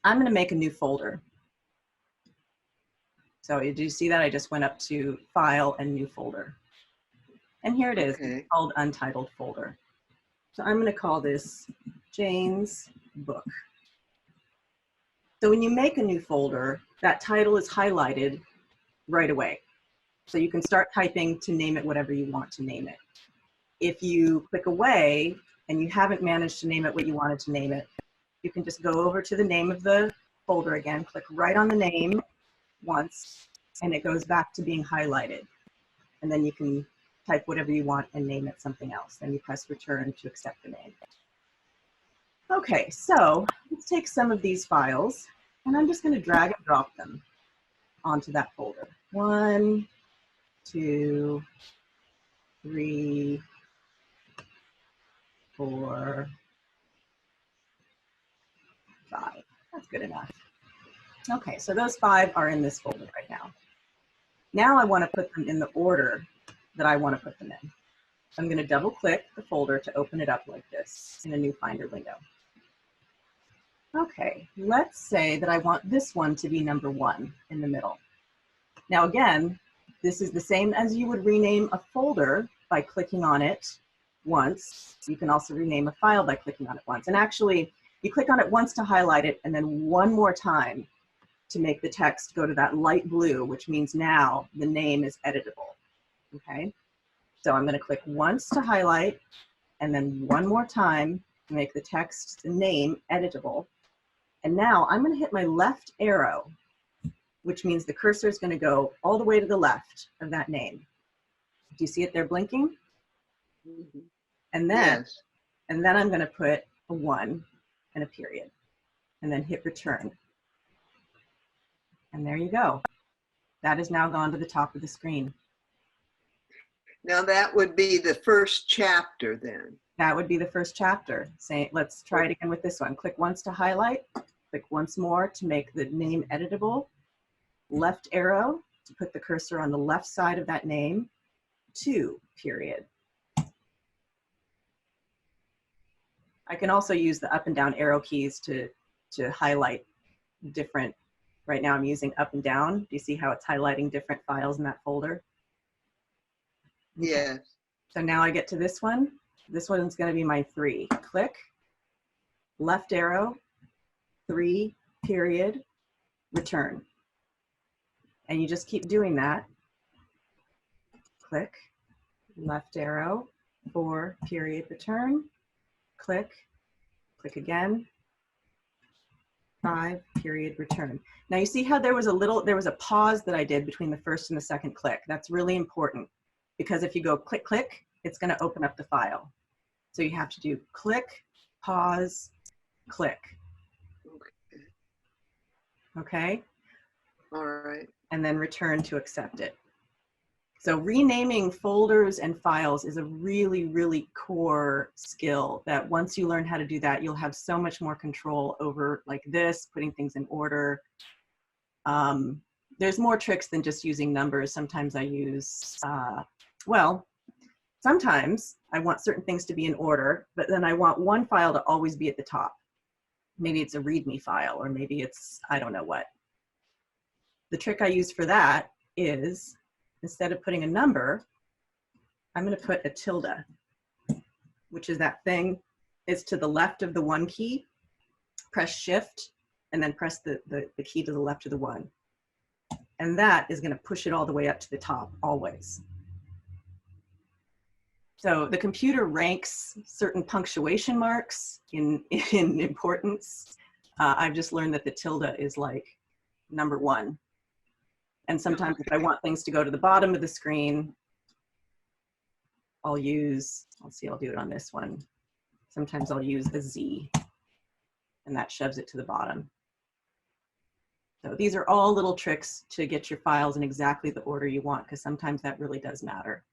I'm going to make a new folder. So did you see that? I just went up to File and New Folder. And here it is. Okay. It's called Untitled Folder. So I'm going to call this Jane's Book. So when you make a new folder, that title is highlighted right away. So you can start typing to name it whatever you want to name it. If you click away and you haven't managed to name it what you wanted to name it, you can just go over to the name of the folder again, click right on the name once, and it goes back to being highlighted. And then you can type whatever you want and name it something else. Then you press return to accept the name. Okay, so let's take some of these files, and I'm just going to drag and drop them onto that folder. 1, 2, 3, 4, 5. That's good enough. Okay, so those 5 are in this folder right now. Now I want to put them in the order that I want to put them in. I'm going to double click the folder to open it up like this in a new Finder window. Okay, let's say that I want this one to be number 1 in the middle. Now again, this is the same as you would rename a folder by clicking on it once. You can also rename a file by clicking on it once. And actually, you click on it once to highlight it, and then one more time to make the text go to that light blue, which means now the name is editable. Okay, so I'm going to click once to highlight, and then one more time to make the text, the name, editable. And now I'm going to hit my left arrow, which means the cursor is going to go all the way to the left of that name. Do you see it there blinking? Mm-hmm. And then, Yes. and then I'm going to put a 1 and a period, and then hit return. And there you go. That has now gone to the top of the screen. Now that would be the first chapter then. That would be the first chapter. Say, let's try it again with this one. Click once to highlight, click once more to make the name editable, left arrow to put the cursor on the left side of that name, 2, period. I can also use the up and down arrow keys to highlight different, right now I'm using up and down. Do you see how it's highlighting different files in that folder? Okay. Yes. So now I get to this one. This one's going to be my 3. Click, left arrow, 3, period, return. And you just keep doing that. Click, left arrow, 4, period, return. Click, click again, 5, period, return. Now you see how there was a pause that I did between the first and the second click. That's really important because if you go click, click, it's going to open up the file. So you have to do click, pause, click. Okay? All right. And then return to accept it. So renaming folders and files is a really, really core skill that once you learn how to do that, you'll have so much more control over like this, putting things in order. There's more tricks than just using numbers. Sometimes I use, well, sometimes I want certain things to be in order, but then I want one file to always be at the top. Maybe it's a README file, or maybe it's, I don't know what. The trick I use for that is, instead of putting a number, I'm going to put a tilde, which is that thing. It's to the left of the 1 key. Press shift and then press the key to the left of the 1. And that is going to push it all the way up to the top, always. So the computer ranks certain punctuation marks in importance. I've just learned that the tilde is like number 1. And sometimes if I want things to go to the bottom of the screen, I'll use, let's see, I'll do it on this one. Sometimes I'll use a Z, and that shoves it to the bottom. So these are all little tricks to get your files in exactly the order you want, because sometimes that really does matter.